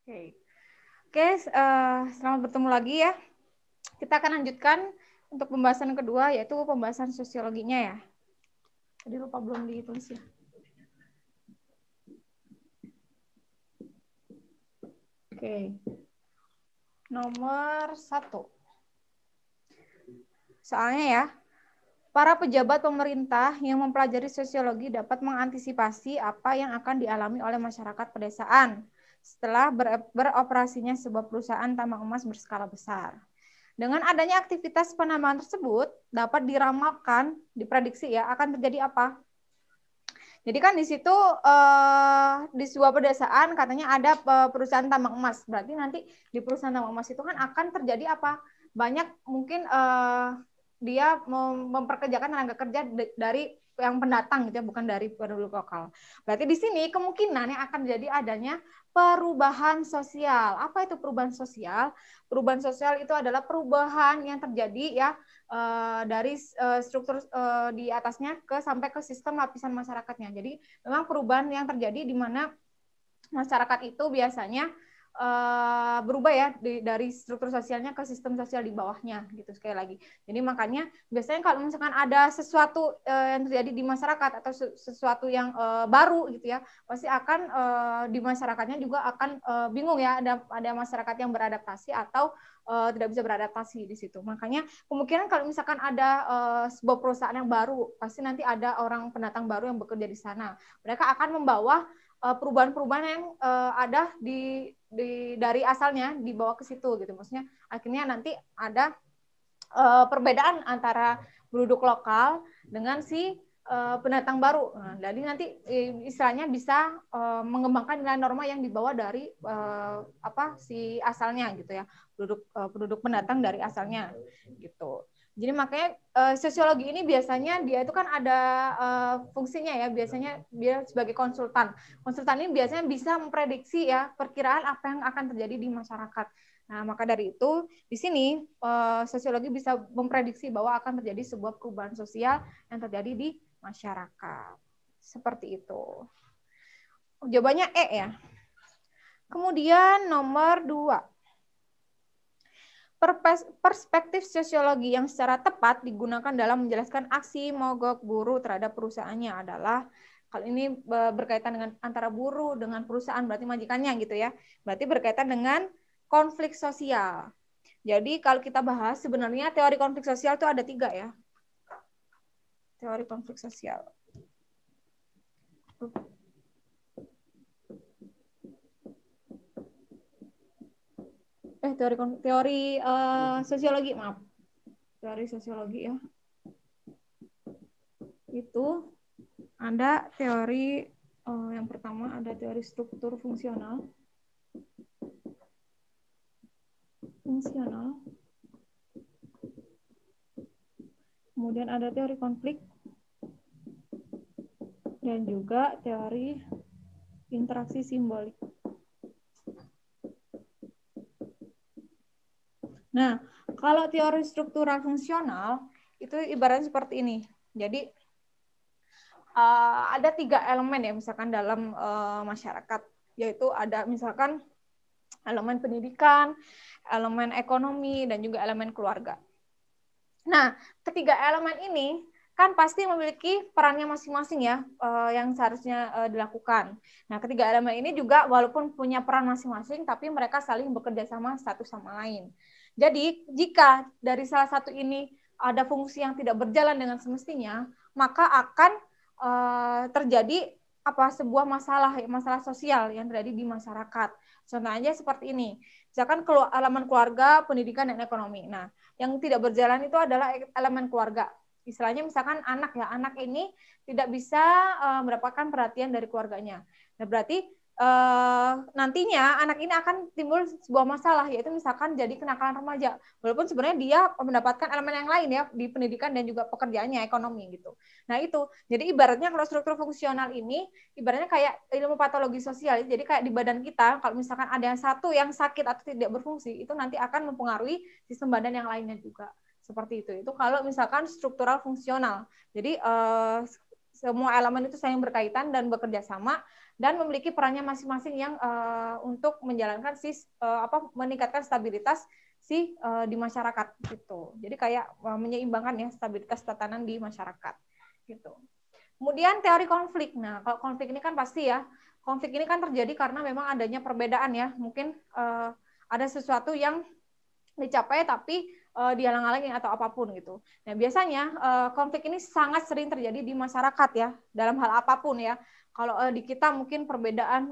Oke, selamat bertemu lagi ya. Kita akan lanjutkan untuk pembahasan kedua, yaitu pembahasan sosiologinya ya. Tadi lupa belum ditulis ya. Oke, nomor 1. Soalnya ya, para pejabat pemerintah yang mempelajari sosiologi dapat mengantisipasi apa yang akan dialami oleh masyarakat pedesaan setelah beroperasinya sebuah perusahaan tambang emas berskala besar. Dengan adanya aktivitas penambangan tersebut, dapat diramalkan, diprediksi ya, akan terjadi apa? Jadi kan di situ di sebuah pedesaan katanya ada perusahaan tambang emas. Berarti nanti di perusahaan tambang emas itu kan akan terjadi apa? Banyak mungkin dia memperkerjakan tenaga kerja dari yang pendatang gitu ya, bukan dari penduduk lokal. Berarti di sini kemungkinan yang akan jadi adanya perubahan sosial. Apa itu perubahan sosial? Perubahan sosial itu adalah perubahan yang terjadi ya dari struktur di atasnya sampai ke sistem lapisan masyarakatnya. Jadi memang perubahan yang terjadi di mana masyarakat itu biasanya berubah ya dari struktur sosialnya ke sistem sosial di bawahnya gitu sekali lagi. Jadi makanya biasanya kalau misalkan ada sesuatu yang terjadi di masyarakat atau sesuatu yang baru gitu ya, pasti akan di masyarakatnya juga akan bingung ya, ada masyarakat yang beradaptasi atau tidak bisa beradaptasi di situ. Makanya kemungkinan kalau misalkan ada sebuah perusahaan yang baru, pasti nanti ada orang pendatang baru yang bekerja di sana. Mereka akan membawa perubahan-perubahan yang ada dari asalnya dibawa ke situ gitu. Maksudnya akhirnya nanti ada perbedaan antara penduduk lokal dengan si pendatang baru. Nah, jadi nanti istilahnya bisa mengembangkan nilai norma yang dibawa dari si asalnya gitu ya, penduduk pendatang dari asalnya gitu. Jadi makanya sosiologi ini biasanya dia itu kan ada fungsinya ya, biasanya dia sebagai konsultan. Konsultan ini biasanya bisa memprediksi ya perkiraan apa yang akan terjadi di masyarakat. Nah, maka dari itu di sini sosiologi bisa memprediksi bahwa akan terjadi sebuah perubahan sosial yang terjadi di masyarakat. Seperti itu. Jawabannya E ya. Kemudian nomor 2. Perspektif sosiologi yang secara tepat digunakan dalam menjelaskan aksi mogok buruh terhadap perusahaannya adalah, kalau ini berkaitan dengan antara buruh dengan perusahaan, berarti majikannya gitu ya. Berarti berkaitan dengan konflik sosial. Jadi kalau kita bahas sebenarnya teori konflik sosial itu ada 3 ya. Teori konflik sosial. Teori sosiologi, maaf. Teori sosiologi ya. Itu ada teori yang pertama ada teori struktur fungsional. Kemudian ada teori konflik dan juga teori interaksi simbolik. Nah, kalau teori struktural fungsional itu ibaratnya seperti ini. Jadi ada 3 elemen ya misalkan dalam masyarakat, yaitu ada misalkan elemen pendidikan, elemen ekonomi, dan juga elemen keluarga. Nah, ketiga elemen ini kan pasti memiliki perannya masing-masing ya, yang seharusnya dilakukan. Nah, ketiga elemen ini juga walaupun punya peran masing-masing, tapi mereka saling bekerja sama satu sama lain. Jadi, jika dari salah satu ini ada fungsi yang tidak berjalan dengan semestinya, maka akan terjadi sebuah masalah sosial yang terjadi di masyarakat. Contohnya seperti ini. Misalkan elemen keluarga, pendidikan, dan ekonomi. Nah, yang tidak berjalan itu adalah elemen keluarga. Istilahnya misalkan anak ya, anak ini tidak bisa mendapatkan perhatian dari keluarganya. Nah, berarti nantinya anak ini akan timbul sebuah masalah, yaitu misalkan jadi kenakalan remaja. Walaupun sebenarnya dia mendapatkan elemen yang lain ya di pendidikan dan juga pekerjaannya, ekonomi gitu. Nah itu, jadi ibaratnya kalau struktur fungsional ini ibaratnya kayak ilmu patologi sosial. Jadi kayak di badan kita, kalau misalkan ada yang satu yang sakit atau tidak berfungsi, itu nanti akan mempengaruhi sistem badan yang lainnya juga. Seperti itu. Itu kalau misalkan struktural fungsional. Jadi semua elemen itu saling berkaitan dan bekerja sama dan memiliki perannya masing-masing yang untuk menjalankan meningkatkan stabilitas di masyarakat gitu. Jadi kayak menyeimbangkan ya stabilitas tatanan di masyarakat gitu. Kemudian teori konflik. Nah, kalau konflik ini kan pasti ya, konflik ini kan terjadi karena memang adanya perbedaan ya. Mungkin ada sesuatu yang dicapai tapi dihalang-halangin atau apapun gitu. Nah, biasanya konflik ini sangat sering terjadi di masyarakat ya, dalam hal apapun ya. Kalau di kita mungkin perbedaan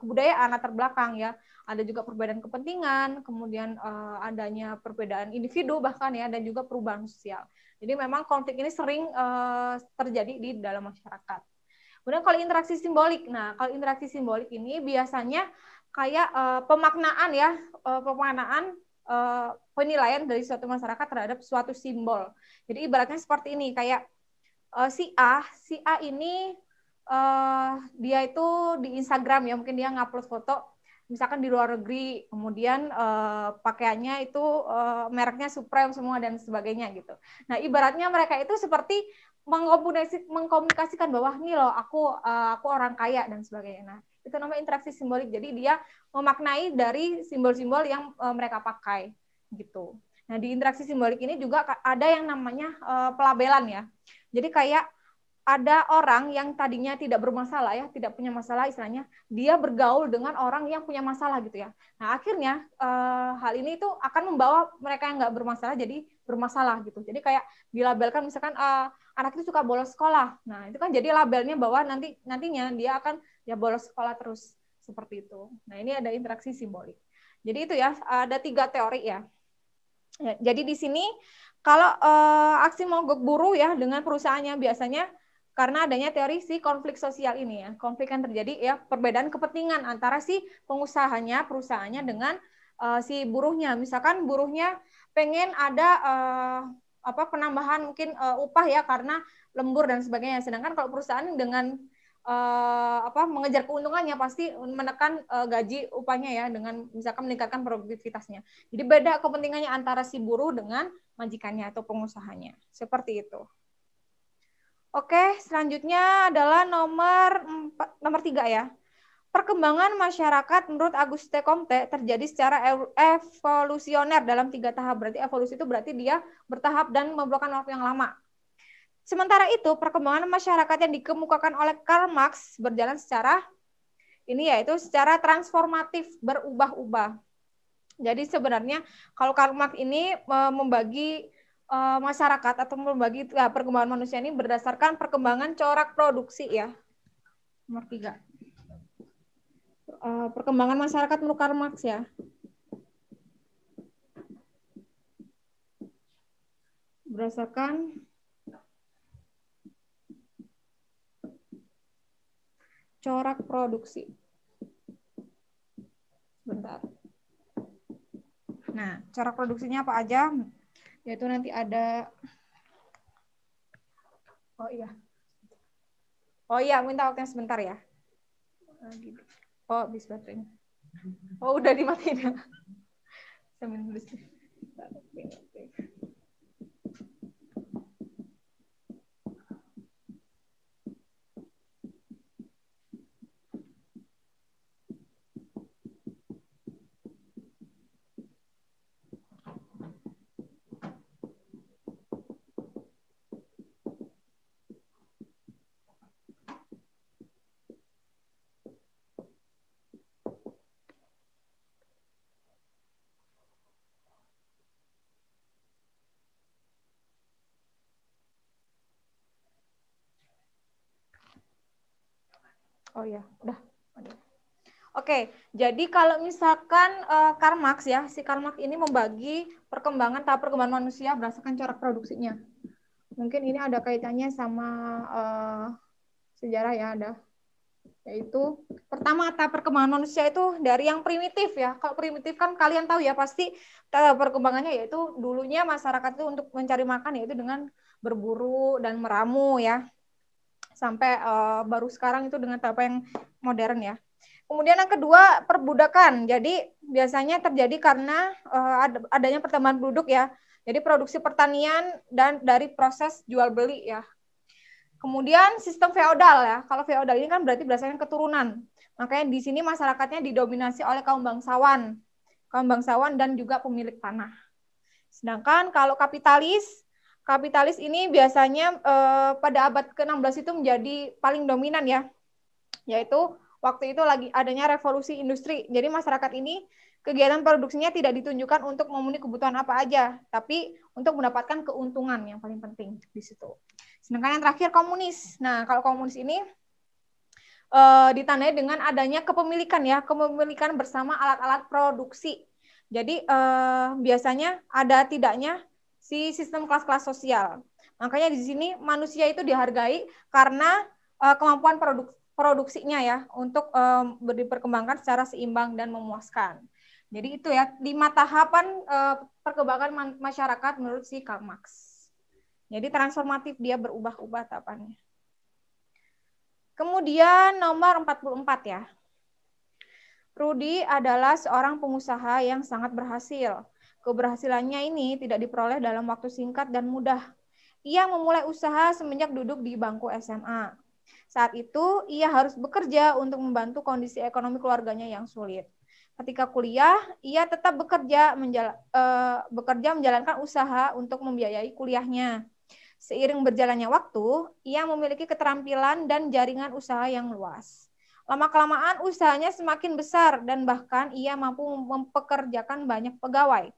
kebudayaan latar belakang ya, ada juga perbedaan kepentingan, kemudian adanya perbedaan individu bahkan ya, dan juga perubahan sosial. Jadi memang konflik ini sering terjadi di dalam masyarakat. Kemudian kalau interaksi simbolik, nah kalau interaksi simbolik ini biasanya kayak pemaknaan ya, pemaknaan penilaian dari suatu masyarakat terhadap suatu simbol. Jadi ibaratnya seperti ini, kayak si A ini dia itu di Instagram ya, mungkin dia ngupload foto misalkan di luar negeri, kemudian pakaiannya itu mereknya Supreme semua dan sebagainya gitu. Nah, ibaratnya mereka itu seperti mengkomunikasikan bahwa nih loh aku orang kaya dan sebagainya. Nah, itu namanya interaksi simbolik. Jadi dia memaknai dari simbol-simbol yang mereka pakai gitu. Nah, di interaksi simbolik ini juga ada yang namanya pelabelan ya. Jadi kayak ada orang yang tadinya tidak bermasalah ya, tidak punya masalah istilahnya, dia bergaul dengan orang yang punya masalah gitu ya. Nah, akhirnya hal ini itu akan membawa mereka yang nggak bermasalah jadi bermasalah gitu. Jadi kayak dilabelkan misalkan anak itu suka bolos sekolah. Nah, itu kan jadi labelnya bahwa nantinya dia akan ya bolos sekolah terus seperti itu. Nah, ini ada interaksi simbolik. Jadi itu ya, ada 3 teori ya. Jadi di sini kalau aksi mogok buruh ya dengan perusahaannya biasanya karena adanya teori konflik sosial ini ya. Konflik yang terjadi ya perbedaan kepentingan antara pengusahanya, perusahaannya dengan si buruhnya. Misalkan buruhnya pengen ada penambahan mungkin upah ya karena lembur dan sebagainya. Sedangkan kalau perusahaan dengan mengejar keuntungannya pasti menekan gaji upahnya ya dengan misalkan meningkatkan produktivitasnya. Jadi beda kepentingannya antara si buruh dengan majikannya atau pengusahanya. Seperti itu. Oke, selanjutnya adalah nomor 3 ya. Perkembangan masyarakat menurut Auguste Comte terjadi secara evolusioner dalam 3 tahap. Berarti evolusi itu berarti dia bertahap dan memerlukan waktu yang lama. Sementara itu, perkembangan masyarakat yang dikemukakan oleh Karl Marx berjalan secara transformatif, berubah-ubah. Jadi sebenarnya kalau Karl Marx ini membagi masyarakat atau membagi perkembangan manusia ini berdasarkan perkembangan corak produksi ya. Nomor 3. Perkembangan masyarakat menurut Karl Marx ya. Berdasarkan corak produksi. Bentar. Nah, corak produksinya apa aja? Yaitu nanti ada minta waktunya sebentar ya. Oh, habis baterainya. Oh, udah dimatiin ya. Saya minum dulu. Oh ya, udah. Oke, jadi kalau misalkan Karl Marx ya, si Karl Marx ini membagi tahap perkembangan manusia berdasarkan corak produksinya. Mungkin ini ada kaitannya sama sejarah ya, ada. Yaitu pertama tahap perkembangan manusia itu dari yang primitif ya. Kalau primitif kan kalian tahu ya pasti tahap perkembangannya yaitu dulunya masyarakat itu untuk mencari makan yaitu dengan berburu dan meramu ya. Sampai baru sekarang itu dengan tahap yang modern ya. Kemudian yang kedua perbudakan. Jadi biasanya terjadi karena adanya pertambahan penduduk ya. Jadi produksi pertanian dan dari proses jual beli ya. Kemudian sistem feodal ya. Kalau feodal ini kan berarti berdasarkan keturunan. Makanya di sini masyarakatnya didominasi oleh kaum bangsawan dan juga pemilik tanah. Sedangkan kalau kapitalis ini biasanya pada abad ke-16 itu menjadi paling dominan ya. Yaitu waktu itu lagi adanya revolusi industri. Jadi masyarakat ini kegiatan produksinya tidak ditunjukkan untuk memenuhi kebutuhan apa aja, tapi untuk mendapatkan keuntungan yang paling penting di situ. Sedangkan yang terakhir komunis. Nah, kalau komunis ini ditandai dengan adanya kepemilikan ya, kepemilikan bersama alat-alat produksi. Jadi biasanya ada tidaknya si sistem kelas-kelas sosial. Makanya di sini manusia itu dihargai karena kemampuan produksinya ya untuk diperkembangkan secara seimbang dan memuaskan. Jadi itu ya 5 tahapan perkembangan masyarakat menurut si Karl Marx. Jadi transformatif, dia berubah-ubah tahapannya. Kemudian nomor 44 ya. Rudy adalah seorang pengusaha yang sangat berhasil. Keberhasilannya ini tidak diperoleh dalam waktu singkat dan mudah. Ia memulai usaha semenjak duduk di bangku SMA. Saat itu, ia harus bekerja untuk membantu kondisi ekonomi keluarganya yang sulit. Ketika kuliah, ia tetap bekerja menjalankan usaha untuk membiayai kuliahnya. Seiring berjalannya waktu, ia memiliki keterampilan dan jaringan usaha yang luas. Lama-kelamaan usahanya semakin besar dan bahkan ia mampu mempekerjakan banyak pegawai.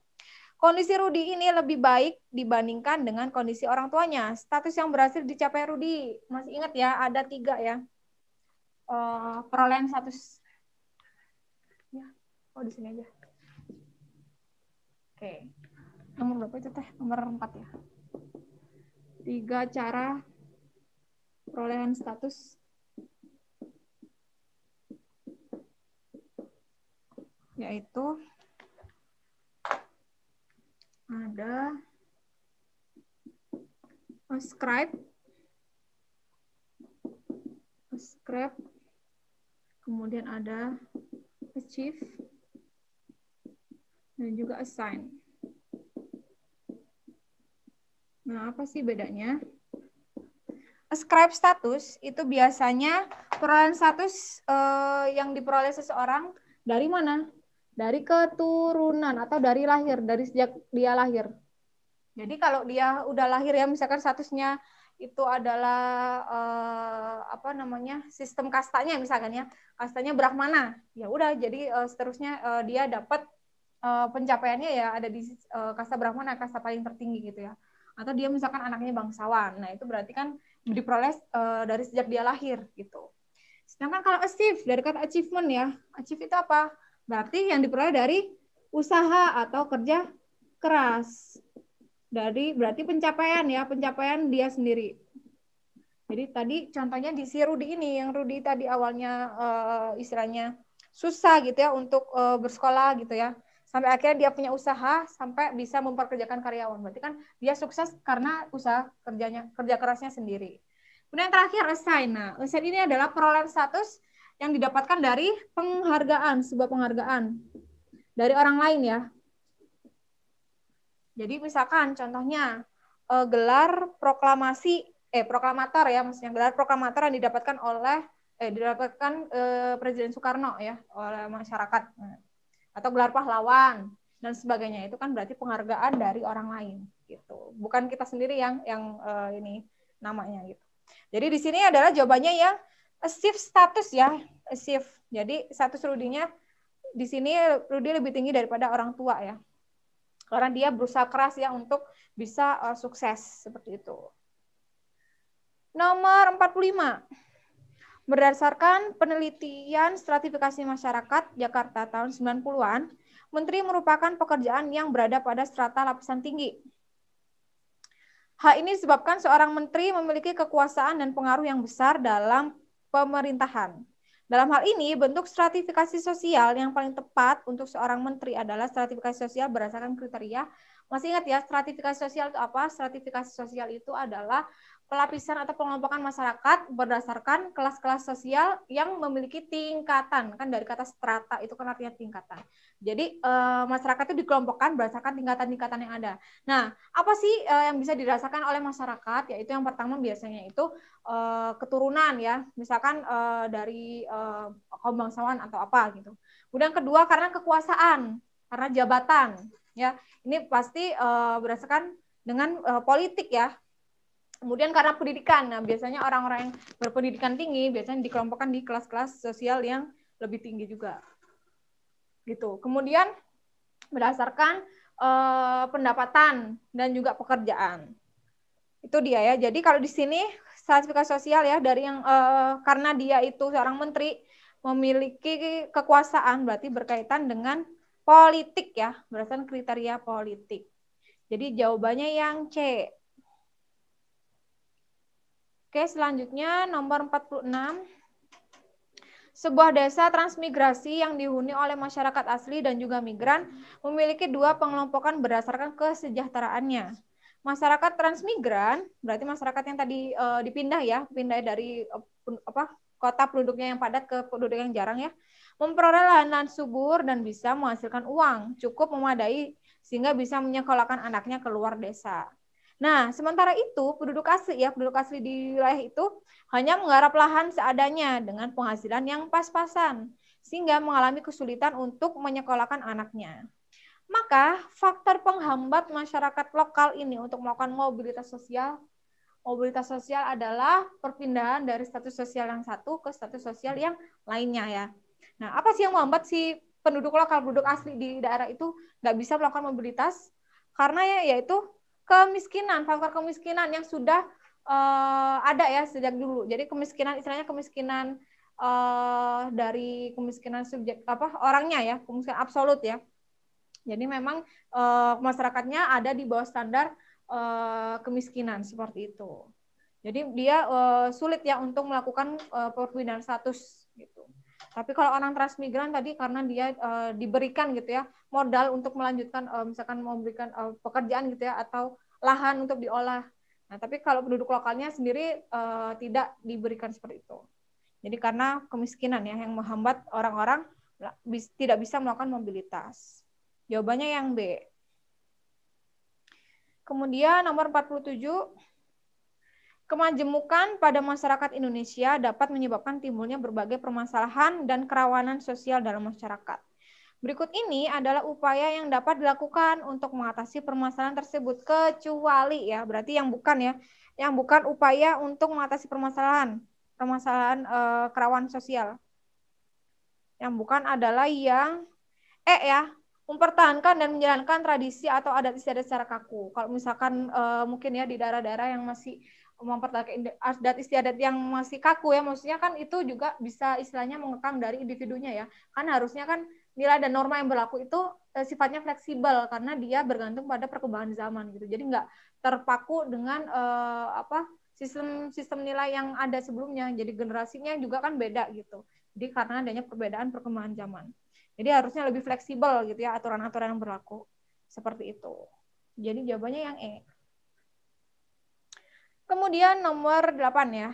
Kondisi Rudy ini lebih baik dibandingkan dengan kondisi orang tuanya. Status yang berhasil dicapai Rudy, masih ingat ya, ada 3 ya. Perolehan status. Ya, di sini aja. Oke. Nomor berapa itu teh? Nomor 4 ya. 3 cara perolehan status, yaitu ada ascribe, kemudian ada achieve, dan juga assign. Nah, apa sih bedanya? Ascribe status itu biasanya perolehan status yang diperoleh seseorang dari mana? Dari keturunan atau dari lahir, dari sejak dia lahir. Jadi kalau dia udah lahir ya, misalkan statusnya itu adalah sistem kastanya misalkan ya, kastanya Brahmana, ya udah jadi seterusnya dia dapat pencapaiannya ya ada di kasta Brahmana, kasta paling tertinggi gitu ya. Atau dia misalkan anaknya bangsawan, nah itu berarti kan diperoleh dari sejak dia lahir gitu. Sedangkan kalau achieve, dari kata achievement ya, achieve itu apa? Berarti yang diperoleh dari usaha atau kerja keras. Berarti pencapaian ya, pencapaian dia sendiri. Jadi tadi contohnya di si Rudy ini, yang Rudy tadi awalnya istilahnya susah gitu ya untuk bersekolah gitu ya. Sampai akhirnya dia punya usaha sampai bisa memperkerjakan karyawan. Berarti kan dia sukses karena usaha kerja kerasnya sendiri. Kemudian yang terakhir assign. Nah, assign ini adalah perolehan status yang didapatkan dari penghargaan, sebuah penghargaan dari orang lain ya. Jadi misalkan contohnya gelar proklamator ya, maksudnya gelar proklamator yang didapatkan oleh Presiden Soekarno ya oleh masyarakat. Atau gelar pahlawan dan sebagainya, itu kan berarti penghargaan dari orang lain gitu, bukan kita sendiri yang ini namanya gitu. Jadi di sini adalah jawabannya yang achieve status ya, achieve. Jadi status Rudy-nya di sini Rudy lebih tinggi daripada orang tua ya, karena dia berusaha keras ya untuk bisa sukses seperti itu. Nomor 45. Berdasarkan penelitian stratifikasi masyarakat Jakarta tahun 90-an, menteri merupakan pekerjaan yang berada pada strata lapisan tinggi. Hal ini disebabkan seorang menteri memiliki kekuasaan dan pengaruh yang besar dalam pemerintahan. Dalam hal ini, bentuk stratifikasi sosial yang paling tepat untuk seorang menteri adalah stratifikasi sosial berdasarkan kriteria. Masih ingat ya, stratifikasi sosial itu apa? Stratifikasi sosial itu adalah pelapisan atau pengelompokan masyarakat berdasarkan kelas-kelas sosial yang memiliki tingkatan. Kan dari kata strata itu kan artinya tingkatan. Jadi masyarakat itu dikelompokkan berdasarkan tingkatan-tingkatan yang ada. Nah, apa sih yang bisa dirasakan oleh masyarakat? Yaitu yang pertama biasanya itu keturunan ya, misalkan dari kaum bangsawan atau apa gitu. Kemudian kedua karena kekuasaan, karena jabatan ya. Ini pasti berdasarkan dengan politik ya. Kemudian karena pendidikan, nah biasanya orang-orang yang berpendidikan tinggi biasanya dikelompokkan di kelas-kelas sosial yang lebih tinggi juga. Gitu. Kemudian berdasarkan pendapatan dan juga pekerjaan. Itu dia ya. Jadi kalau di sini stratifikasi sosial ya dari yang karena dia itu seorang menteri memiliki kekuasaan berarti berkaitan dengan politik ya, berdasarkan kriteria politik. Jadi jawabannya yang C. Oke, selanjutnya nomor 46. Sebuah desa transmigrasi yang dihuni oleh masyarakat asli dan juga migran memiliki dua pengelompokan berdasarkan kesejahteraannya. Masyarakat transmigran berarti masyarakat yang tadi dipindah ya, pindah dari kota penduduknya yang padat ke penduduk yang jarang ya, memperoleh lahan subur dan bisa menghasilkan uang cukup memadai sehingga bisa menyekolahkan anaknya keluar desa. Nah, sementara itu penduduk asli di wilayah itu hanya menggarap lahan seadanya dengan penghasilan yang pas-pasan, sehingga mengalami kesulitan untuk menyekolahkan anaknya. Maka, faktor penghambat masyarakat lokal ini untuk melakukan mobilitas sosial adalah perpindahan dari status sosial yang satu ke status sosial yang lainnya ya. Nah, apa sih yang menghambat si penduduk asli di daerah itu nggak bisa melakukan mobilitas? Karena yaitu kemiskinan, faktor kemiskinan yang sudah ada ya sejak dulu. Jadi kemiskinan istilahnya kemiskinan dari kemiskinan subjek orangnya ya, kemiskinan absolut ya. Jadi memang masyarakatnya ada di bawah standar kemiskinan seperti itu. Jadi dia sulit ya untuk melakukan perpindahan status gitu. Tapi kalau orang transmigran tadi karena dia diberikan gitu ya modal untuk melanjutkan misalkan memberikan pekerjaan gitu ya atau lahan untuk diolah. Nah, tapi kalau penduduk lokalnya sendiri tidak diberikan seperti itu. Jadi karena kemiskinan ya yang menghambat orang-orang tidak bisa melakukan mobilitas. Jawabannya yang B. Kemudian nomor 47. Kemajemukan pada masyarakat Indonesia dapat menyebabkan timbulnya berbagai permasalahan dan kerawanan sosial dalam masyarakat. Berikut ini adalah upaya yang dapat dilakukan untuk mengatasi permasalahan tersebut, kecuali ya, berarti yang bukan upaya untuk mengatasi permasalahan kerawanan sosial. Yang bukan adalah yang ya, mempertahankan dan menjalankan tradisi atau adat istiadat secara kaku. Kalau misalkan mungkin ya di daerah-daerah yang masih mempertahankan adat istiadat yang masih kaku ya, maksudnya kan itu juga bisa istilahnya mengekang dari individunya ya. Kan harusnya kan nilai dan norma yang berlaku itu sifatnya fleksibel karena dia bergantung pada perkembangan zaman gitu. Jadi nggak terpaku dengan sistem nilai yang ada sebelumnya. Jadi generasinya juga kan beda gitu. Jadi karena adanya perbedaan perkembangan zaman. Jadi harusnya lebih fleksibel gitu ya aturan-aturan yang berlaku. Seperti itu. Jadi jawabannya yang E. Kemudian nomor 8 ya.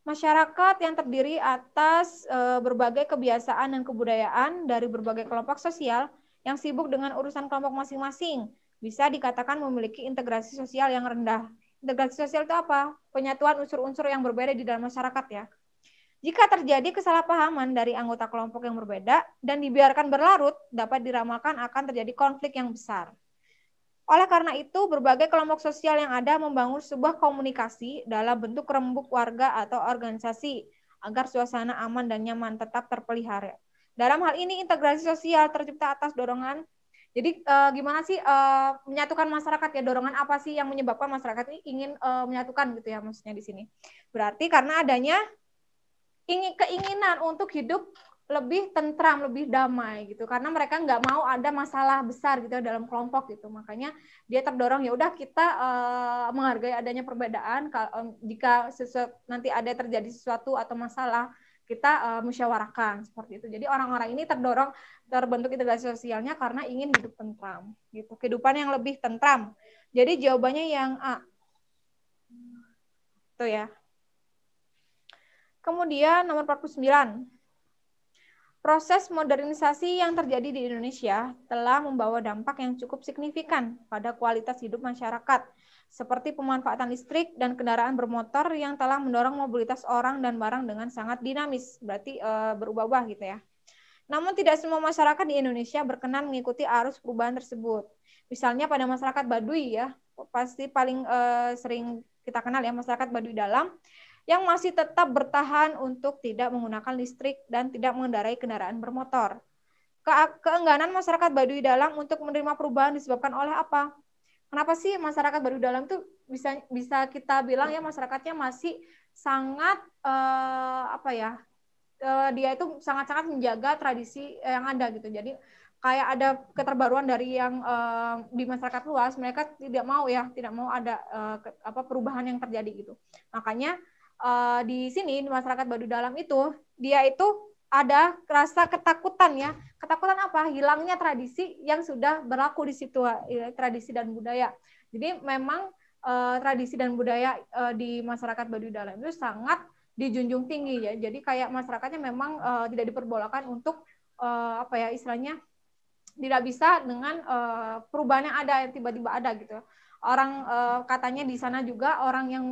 Masyarakat yang terdiri atas berbagai kebiasaan dan kebudayaan dari berbagai kelompok sosial yang sibuk dengan urusan kelompok masing-masing bisa dikatakan memiliki integrasi sosial yang rendah. Integrasi sosial itu apa? Penyatuan unsur-unsur yang berbeda di dalam masyarakat ya. Jika terjadi kesalahpahaman dari anggota kelompok yang berbeda dan dibiarkan berlarut, dapat diramalkan akan terjadi konflik yang besar. Oleh karena itu, berbagai kelompok sosial yang ada membangun sebuah komunikasi dalam bentuk rembuk warga atau organisasi agar suasana aman dan nyaman tetap terpelihara. Dalam hal ini, integrasi sosial tercipta atas dorongan. Jadi gimana sih menyatukan masyarakat ya? Dorongan apa sih yang menyebabkan masyarakat ini ingin menyatukan gitu ya maksudnya di sini? Berarti karena adanya keinginan untuk hidup lebih tentram, lebih damai gitu. Karena mereka nggak mau ada masalah besar gitu dalam kelompok gitu. Makanya dia terdorong ya udah kita menghargai adanya perbedaan. Jika nanti ada terjadi sesuatu atau masalah, kita musyawarahkan seperti itu. Jadi orang-orang ini terbentuk integrasi sosialnya karena ingin hidup tentram gitu. Kehidupan yang lebih tentram. Jadi jawabannya yang A. Itu ya. Kemudian nomor 49. Proses modernisasi yang terjadi di Indonesia telah membawa dampak yang cukup signifikan pada kualitas hidup masyarakat, seperti pemanfaatan listrik dan kendaraan bermotor yang telah mendorong mobilitas orang dan barang dengan sangat dinamis, berarti berubah-ubah gitu ya. Namun tidak semua masyarakat di Indonesia berkenan mengikuti arus perubahan tersebut. Misalnya pada masyarakat Baduy ya, pasti paling sering kita kenal ya, masyarakat Baduy Dalam, yang masih tetap bertahan untuk tidak menggunakan listrik dan tidak mengendarai kendaraan bermotor. Keengganan masyarakat Baduy Dalam untuk menerima perubahan disebabkan oleh apa? Kenapa sih masyarakat Baduy Dalam itu bisa kita bilang ya masyarakatnya masih sangat dia itu sangat-sangat menjaga tradisi yang ada gitu. Jadi kayak ada keterbaruan dari yang di masyarakat luas, mereka tidak mau ada perubahan yang terjadi gitu. Makanya di sini di masyarakat Baduy Dalam itu dia itu ada rasa ketakutan ya. Ketakutan apa? Hilangnya tradisi yang sudah berlaku di situ, tradisi dan budaya. Jadi memang tradisi dan budaya di masyarakat Baduy Dalam itu sangat dijunjung tinggi ya. Jadi kayak masyarakatnya memang tidak diperbolehkan untuk istilahnya tidak bisa dengan perubahan yang ada yang tiba-tiba ada gitu. Orang katanya di sana juga orang yang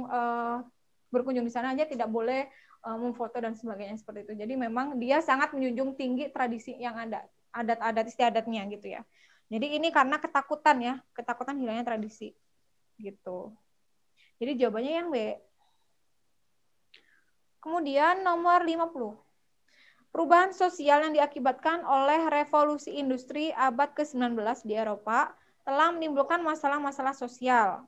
berkunjung di sana aja tidak boleh memfoto dan sebagainya seperti itu. Jadi memang dia sangat menjunjung tinggi tradisi yang ada, adat-adat istiadatnya gitu ya. Jadi ini karena ketakutan ya, ketakutan hilangnya tradisi gitu. Jadi jawabannya yang B. Kemudian nomor 50. Perubahan sosial yang diakibatkan oleh revolusi industri abad ke-19 di Eropa telah menimbulkan masalah-masalah sosial.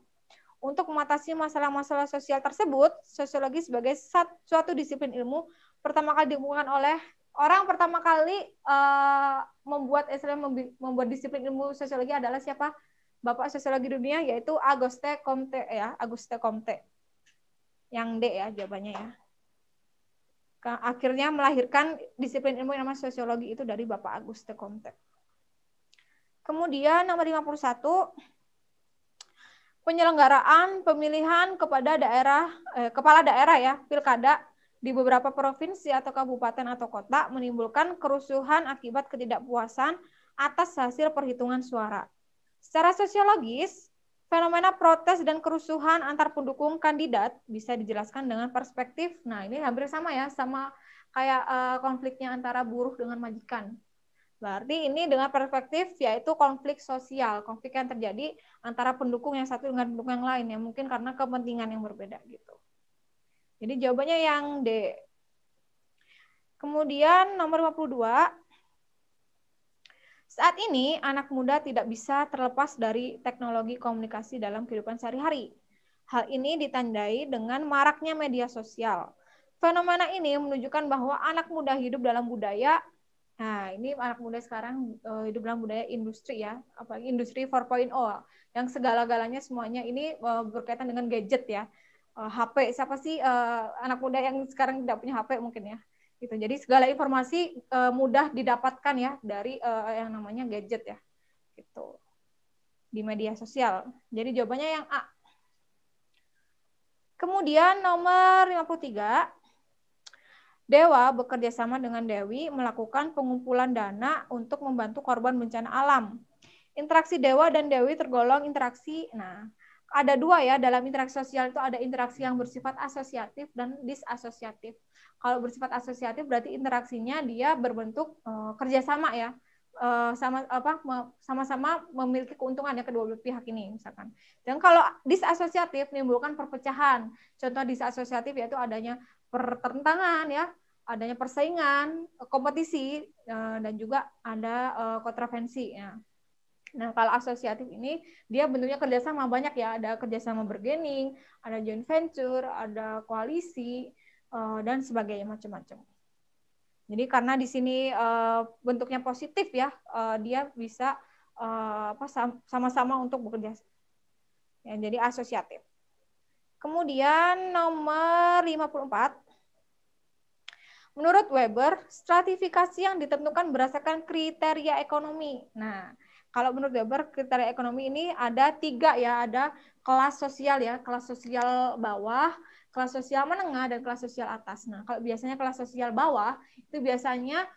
Untuk mengatasi masalah-masalah sosial tersebut, sosiologi sebagai suatu disiplin ilmu pertama kali ditemukan oleh orang pertama kali membuat disiplin ilmu sosiologi adalah siapa? Bapak sosiologi dunia, yaitu Auguste Comte ya, Auguste Comte. Yang D ya jawabannya ya. Akhirnya melahirkan disiplin ilmu yang namanya sosiologi itu dari Bapak Auguste Comte. Kemudian nomor 51, penyelenggaraan pemilihan kepada kepala daerah ya, pilkada di beberapa provinsi atau kabupaten atau kota menimbulkan kerusuhan akibat ketidakpuasan atas hasil perhitungan suara. Secara sosiologis, fenomena protes dan kerusuhan antar pendukung kandidat bisa dijelaskan dengan perspektif. Nah, ini hampir sama ya, sama kayak konfliknya antara buruh dengan majikan. Berarti ini dengan perspektif yaitu konflik sosial, konflik yang terjadi antara pendukung yang satu dengan pendukung yang lain ya, mungkin karena kepentingan yang berbeda gitu. Jadi jawabannya yang D. Kemudian nomor 52. Saat ini, anak muda tidak bisa terlepas dari teknologi komunikasi dalam kehidupan sehari-hari. Hal ini ditandai dengan maraknya media sosial. Fenomena ini menunjukkan bahwa anak muda hidup dalam budaya, nah ini anak muda sekarang hidup dalam budaya industri ya, apalagi industri 4.0, yang segala-galanya semuanya ini berkaitan dengan gadget ya. HP, siapa sih anak muda yang sekarang tidak punya HP mungkin ya? Gitu. Jadi segala informasi mudah didapatkan ya dari yang namanya gadget ya, gitu, di media sosial. Jadi jawabannya yang A. Kemudian nomor 53, Dewa bekerja sama dengan Dewi melakukan pengumpulan dana untuk membantu korban bencana alam. Interaksi Dewa dan Dewi tergolong interaksi, nah ada dua ya, dalam interaksi sosial itu ada interaksi yang bersifat asosiatif dan disasosiatif. Kalau bersifat asosiatif berarti interaksinya dia berbentuk kerjasama ya, sama-sama memiliki keuntungan ya kedua belah pihak ini misalkan. Dan kalau disasosiatif menimbulkan perpecahan. Contoh disasosiatif yaitu adanya pertentangan ya, adanya persaingan, kompetisi, dan juga ada kontroversi ya. Nah, kalau asosiatif ini dia bentuknya kerjasama banyak ya, ada kerjasama bergening, ada joint venture, ada koalisi, dan sebagainya macam-macam. Jadi karena di sini bentuknya positif ya, dia bisa sama-sama untuk bekerja. Ya, jadi asosiatif. Kemudian nomor 54. Menurut Weber, stratifikasi yang ditentukan berdasarkan kriteria ekonomi. Nah, kalau menurut Weber, kriteria ekonomi ini ada 3 ya, ada kelas sosial ya, kelas sosial bawah, kelas sosial menengah dan kelas sosial atas. Nah, kalau biasanya kelas sosial bawah itu biasanya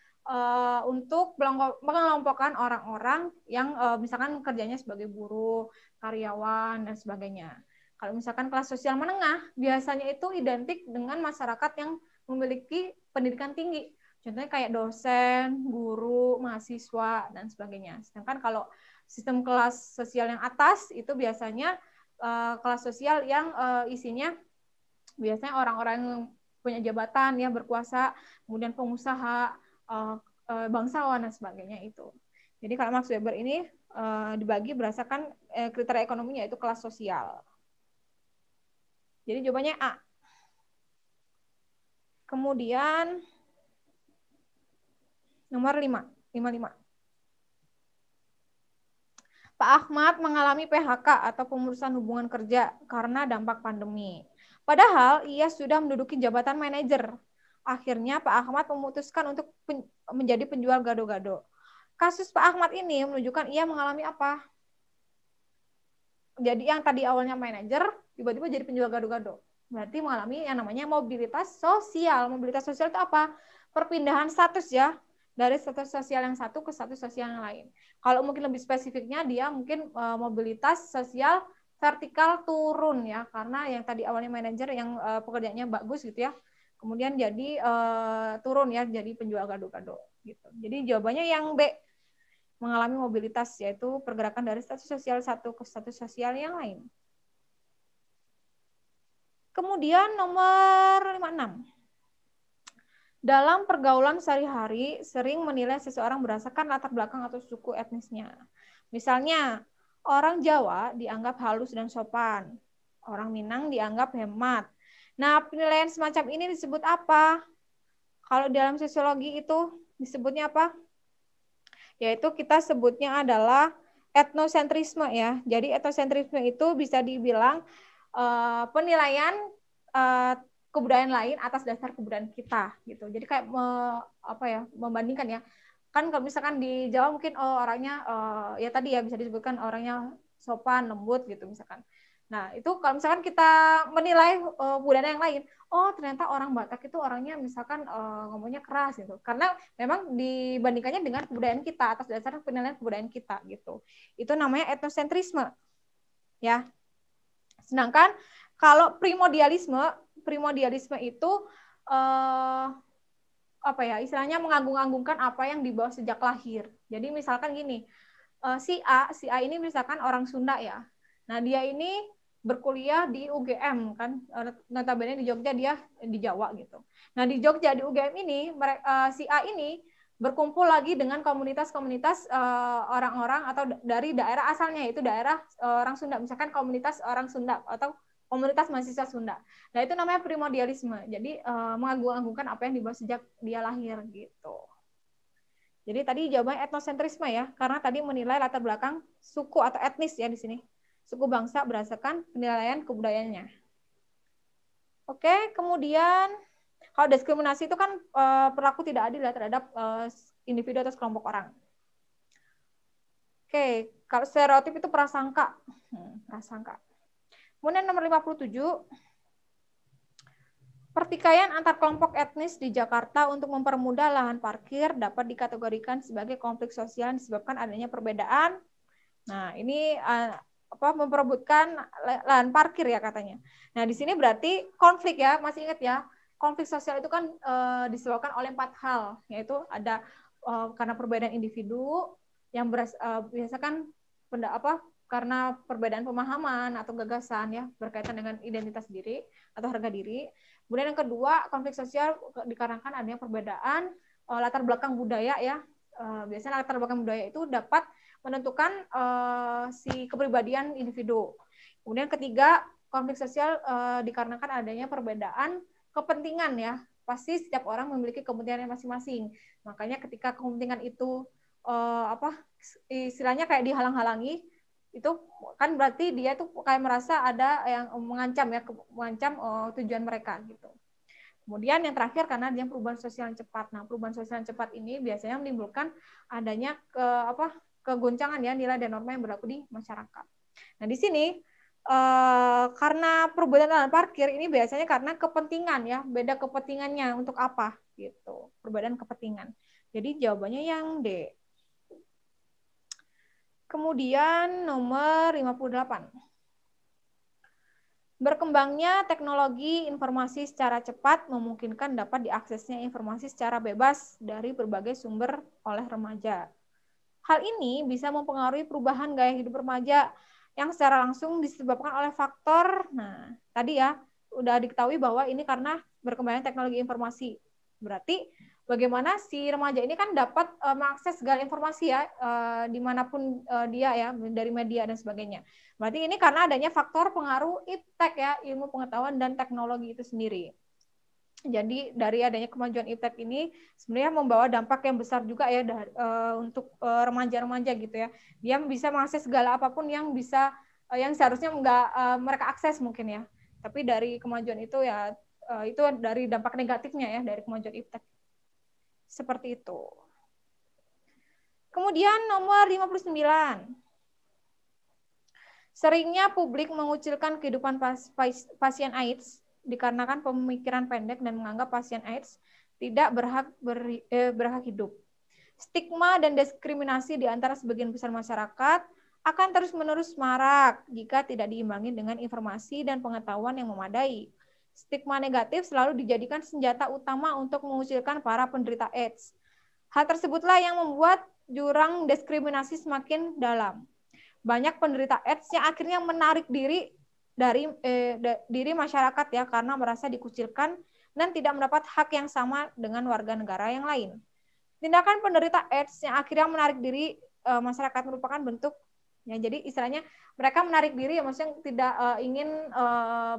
untuk mengelompokkan orang-orang yang misalkan kerjanya sebagai buruh, karyawan dan sebagainya. Kalau misalkan kelas sosial menengah biasanya itu identik dengan masyarakat yang memiliki pendidikan tinggi. Contohnya kayak dosen, guru, mahasiswa dan sebagainya. Sedangkan kalau sistem kelas sosial yang atas itu biasanya kelas sosial yang isinya biasanya orang-orang yang punya jabatan ya, berkuasa, kemudian pengusaha, bangsawan dan sebagainya itu. Jadi kalau Max Weber ini dibagi berdasarkan kriteria ekonominya yaitu kelas sosial. Jadi jawabannya A. Kemudian nomor 55. Pak Ahmad mengalami PHK atau pemutusan hubungan kerja karena dampak pandemi. Padahal ia sudah menduduki jabatan manajer. Akhirnya Pak Ahmad memutuskan untuk menjadi penjual gado-gado. Kasus Pak Ahmad ini menunjukkan ia mengalami apa? Jadi yang tadi awalnya manajer, tiba-tiba jadi penjual gado-gado. Berarti mengalami yang namanya mobilitas sosial. Mobilitas sosial itu apa? Perpindahan status ya, dari status sosial yang satu ke status sosial yang lain. Kalau mungkin lebih spesifiknya dia mungkin mobilitas sosial vertikal turun ya, karena yang tadi awalnya manajer yang pekerjaannya bagus gitu ya, kemudian jadi turun ya, jadi penjual gado-gado gitu. Jadi jawabannya yang B, mengalami mobilitas, yaitu pergerakan dari status sosial satu ke status sosial yang lain. Kemudian nomor 56. Dalam pergaulan sehari-hari, sering menilai seseorang berdasarkan latar belakang atau suku etnisnya. Misalnya, orang Jawa dianggap halus dan sopan. Orang Minang dianggap hemat. Nah, penilaian semacam ini disebut apa? Kalau dalam sosiologi itu disebutnya apa? Yaitu kita sebutnya adalah etnosentrisme ya. Jadi etnosentrisme itu bisa dibilang penilaian kebudayaan lain atas dasar kebudayaan kita gitu. Jadi kayak membandingkan ya. Kan kalau misalkan di Jawa mungkin orangnya ya tadi ya bisa disebutkan orangnya sopan, lembut gitu misalkan. Nah, itu kalau misalkan kita menilai budaya yang lain, oh ternyata orang Batak itu orangnya misalkan ngomongnya keras gitu. Karena memang dibandingkannya dengan kebudayaan kita atas dasar penilaian kebudayaan kita gitu. Itu namanya etnosentrisme. Ya. Sedangkan kalau primordialisme itu apa ya? Istilahnya mengagung-agungkan apa yang dibawa sejak lahir. Jadi misalkan gini, si A ini misalkan orang Sunda ya. Nah, dia ini berkuliah di UGM kan, notabene di Jogja, dia di Jawa gitu. Nah, di Jogja di UGM ini si A ini berkumpul lagi dengan komunitas-komunitas orang-orang atau dari daerah asalnya, yaitu daerah orang Sunda, misalkan komunitas orang Sunda atau komunitas mahasiswa Sunda. Nah, itu namanya primordialisme. Jadi mengagung-agungkan apa yang dibawa sejak dia lahir gitu. Jadi tadi jawabannya etnosentrisme ya, karena tadi menilai latar belakang suku atau etnis ya di sini. Suku bangsa berdasarkan penilaian kebudayaannya. Oke, kemudian kalau diskriminasi itu kan perilaku tidak adil terhadap individu atau kelompok orang. Oke, kalau stereotip itu prasangka. Prasangka. Kemudian nomor 57, pertikaian antar kelompok etnis di Jakarta untuk mempermudah lahan parkir dapat dikategorikan sebagai konflik sosial disebabkan adanya perbedaan. Nah, ini memperebutkan lahan parkir ya katanya. Nah, di sini berarti konflik ya, masih ingat ya, konflik sosial itu kan disebabkan oleh 4 hal, yaitu ada karena perbedaan individu yang biasakan karena perbedaan pemahaman atau gagasan ya berkaitan dengan identitas diri atau harga diri. Kemudian yang kedua, konflik sosial dikarenakan adanya perbedaan latar belakang budaya ya. Biasanya latar belakang budaya itu dapat menentukan si kepribadian individu. Kemudian ketiga, konflik sosial dikarenakan adanya perbedaan kepentingan ya. Pasti setiap orang memiliki kepentingan masing-masing. Makanya ketika kepentingan itu istilahnya kayak dihalang-halangi, itu kan berarti dia tuh kayak merasa ada yang mengancam tujuan mereka gitu. Kemudian yang terakhir karena adanya perubahan sosial yang cepat. Nah, perubahan sosial yang cepat ini biasanya menimbulkan adanya kegoncangan ya nilai dan norma yang berlaku di masyarakat. Nah, di sini karena perbuatan lahan parkir ini biasanya karena kepentingan ya, beda kepentingannya untuk apa gitu, perbedaan kepentingan. Jadi jawabannya yang D. Kemudian nomor 58. Berkembangnya teknologi informasi secara cepat memungkinkan dapat diaksesnya informasi secara bebas dari berbagai sumber oleh remaja. Hal ini bisa mempengaruhi perubahan gaya hidup remaja yang secara langsung disebabkan oleh faktor, nah tadi ya, udah diketahui bahwa ini karena berkembangnya teknologi informasi. Berarti bagaimana si remaja ini kan dapat mengakses segala informasi ya, dimanapun dia ya, dari media dan sebagainya. Berarti ini karena adanya faktor pengaruh iptek ya, ilmu pengetahuan dan teknologi itu sendiri. Jadi dari adanya kemajuan iptek ini sebenarnya membawa dampak yang besar juga ya untuk remaja-remaja gitu ya. Dia bisa mengakses segala apapun yang bisa yang seharusnya nggak mereka akses mungkin ya. Tapi dari kemajuan itu ya itu dari dampak negatifnya ya dari kemajuan iptek. Seperti itu. Kemudian nomor 59. Seringnya publik mengucilkan kehidupan pasien AIDS dikarenakan pemikiran pendek dan menganggap pasien AIDS tidak berhak hidup. Stigma dan diskriminasi di antara sebagian besar masyarakat akan terus-menerus marak jika tidak diimbangi dengan informasi dan pengetahuan yang memadai. Stigma negatif selalu dijadikan senjata utama untuk mengucilkan para penderita AIDS. Hal tersebutlah yang membuat jurang diskriminasi semakin dalam. Banyak penderita AIDS yang akhirnya menarik diri dari diri masyarakat ya karena merasa dikucilkan dan tidak mendapat hak yang sama dengan warga negara yang lain. Tindakan penderita AIDS yang akhirnya menarik diri masyarakat merupakan bentuk ya, jadi istilahnya mereka menarik diri ya, maksudnya tidak ingin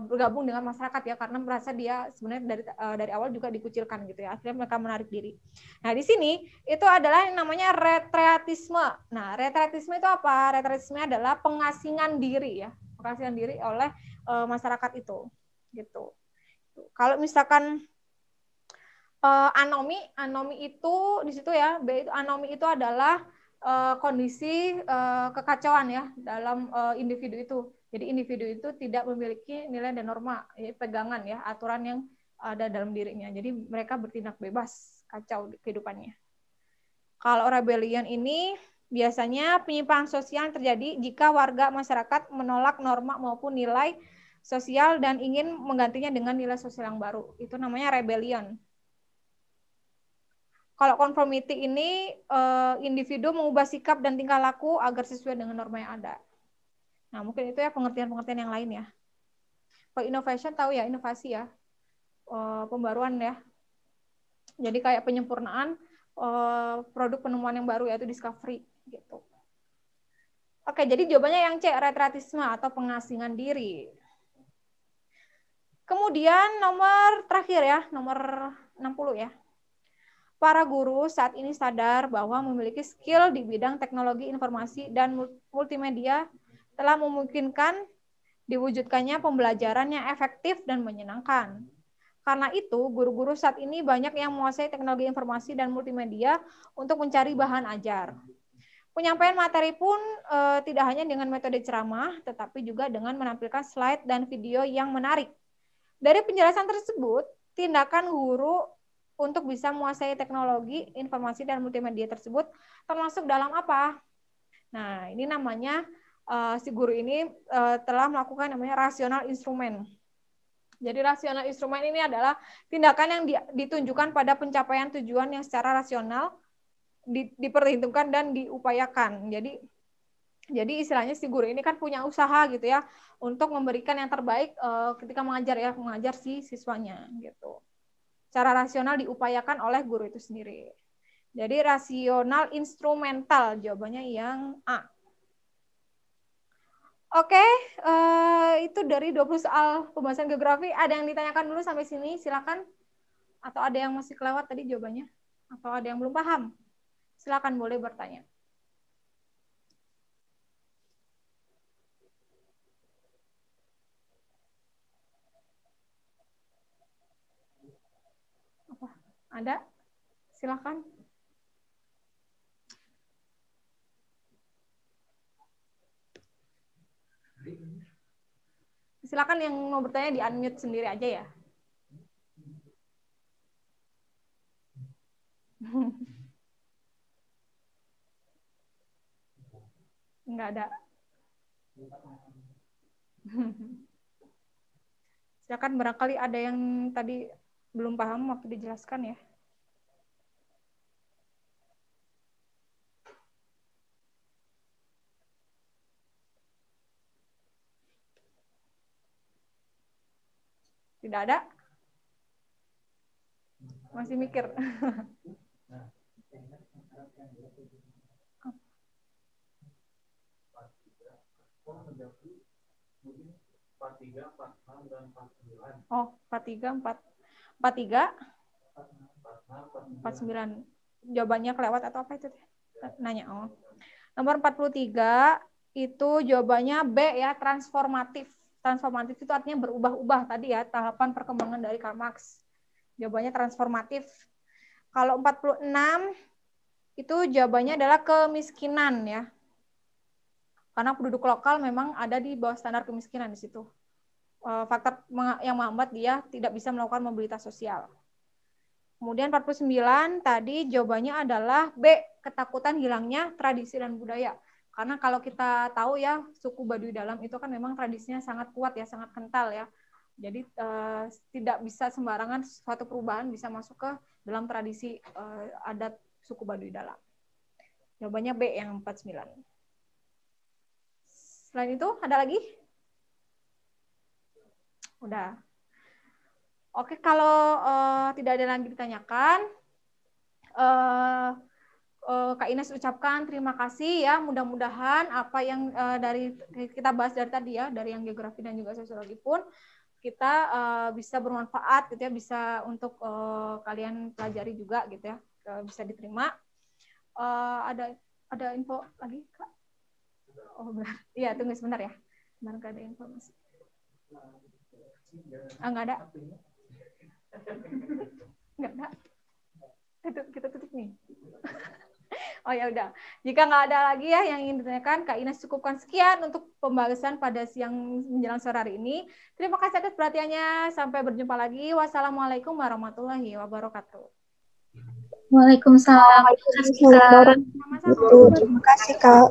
bergabung dengan masyarakat ya karena merasa dia sebenarnya dari awal juga dikucilkan gitu ya, akhirnya mereka menarik diri. Nah di sini itu adalah yang namanya retreatisme. Nah retreatisme itu apa? Retreatisme adalah pengasingan diri ya, pengasingan diri oleh masyarakat itu gitu. Kalau misalkan anomi itu di situ ya, anomi itu adalah kondisi kekacauan ya dalam individu itu. Jadi individu itu tidak memiliki nilai dan norma, ya, pegangan ya, aturan yang ada dalam dirinya. Jadi mereka bertindak bebas, kacau kehidupannya. Kalau rebellion ini biasanya penyimpangan sosial yang terjadi jika warga masyarakat menolak norma maupun nilai sosial dan ingin menggantinya dengan nilai sosial yang baru. Itu namanya rebellion. Kalau conformity ini individu mengubah sikap dan tingkah laku agar sesuai dengan norma yang ada. Nah, mungkin itu ya pengertian-pengertian yang lain ya. Kalau innovation tahu ya, inovasi ya. Pembaruan ya. Jadi kayak penyempurnaan produk penemuan yang baru yaitu discovery gitu. Oke, jadi jawabannya yang C, retreatisme atau pengasingan diri. Kemudian nomor terakhir ya, nomor 60 ya. Para guru saat ini sadar bahwa memiliki skill di bidang teknologi informasi dan multimedia telah memungkinkan diwujudkannya pembelajaran yang efektif dan menyenangkan. Karena itu, guru-guru saat ini banyak yang menguasai teknologi informasi dan multimedia untuk mencari bahan ajar. Penyampaian materi pun tidak hanya dengan metode ceramah, tetapi juga dengan menampilkan slide dan video yang menarik. Dari penjelasan tersebut, tindakan guru untuk bisa menguasai teknologi, informasi, dan multimedia tersebut termasuk dalam apa? Nah, ini namanya si guru ini telah melakukan namanya rasional instrumen. Jadi rasional instrumen ini adalah tindakan yang ditunjukkan pada pencapaian tujuan yang secara rasional diperhitungkan dan diupayakan. Jadi istilahnya si guru ini kan punya usaha gitu ya untuk memberikan yang terbaik ketika mengajar si siswanya gitu. Secara rasional diupayakan oleh guru itu sendiri. Jadi rasional instrumental jawabannya yang A. Oke, itu dari 20 soal pembahasan geografi. Ada yang ditanyakan dulu sampai sini, silakan. Atau ada yang masih kelewat tadi jawabannya? Atau ada yang belum paham? Silakan boleh bertanya. Apa? Ada? Silakan. Silakan yang mau bertanya di unmute sendiri aja ya. Enggak ada. Silakan, barangkali ada yang tadi belum paham waktu dijelaskan ya. Tidak ada? Masih mikir. Oh, 43, 43, 49. Jawabannya kelewat atau apa itu? Nanya. Oh. Nomor 43 itu jawabannya B ya, transformatif. Transformatif itu artinya berubah-ubah tadi ya, tahapan perkembangan dari Karl Marx. Jawabannya transformatif. Kalau 46 itu jawabannya adalah kemiskinan ya. Karena penduduk lokal memang ada di bawah standar kemiskinan di situ. Faktor yang menghambat dia tidak bisa melakukan mobilitas sosial. Kemudian 49 tadi jawabannya adalah B, ketakutan hilangnya tradisi dan budaya. Karena kalau kita tahu ya, suku Baduy Dalam itu kan memang tradisinya sangat kuat ya, sangat kental ya. Jadi tidak bisa sembarangan suatu perubahan bisa masuk ke dalam tradisi adat suku Baduy Dalam. Jawabannya B yang 49. Selain itu ada lagi? Udah. Oke, kalau tidak ada lagi ditanyakan, Kak Ines ucapkan terima kasih ya. Mudah-mudahan apa yang dari kita bahas dari tadi ya, dari yang geografi dan juga sosiologi pun kita bisa bermanfaat gitu ya, bisa untuk kalian pelajari juga gitu ya, bisa diterima. Ada info lagi Kak? Oh benar. Iya, tunggu sebentar ya. Sebentar, ada informasi. Nggak ada. Nggak ada. Kita tutup nih. Oh ya udah. Jika nggak ada lagi ya yang ingin ditanyakan, Kak Ines cukupkan sekian untuk pembahasan pada siang menjelang sore hari ini. Terima kasih atas perhatiannya. Sampai berjumpa lagi. Wassalamualaikum warahmatullahi wabarakatuh. Waalaikumsalam. Terima kasih, Kak. Sama-sama. Terima kasih, Kak.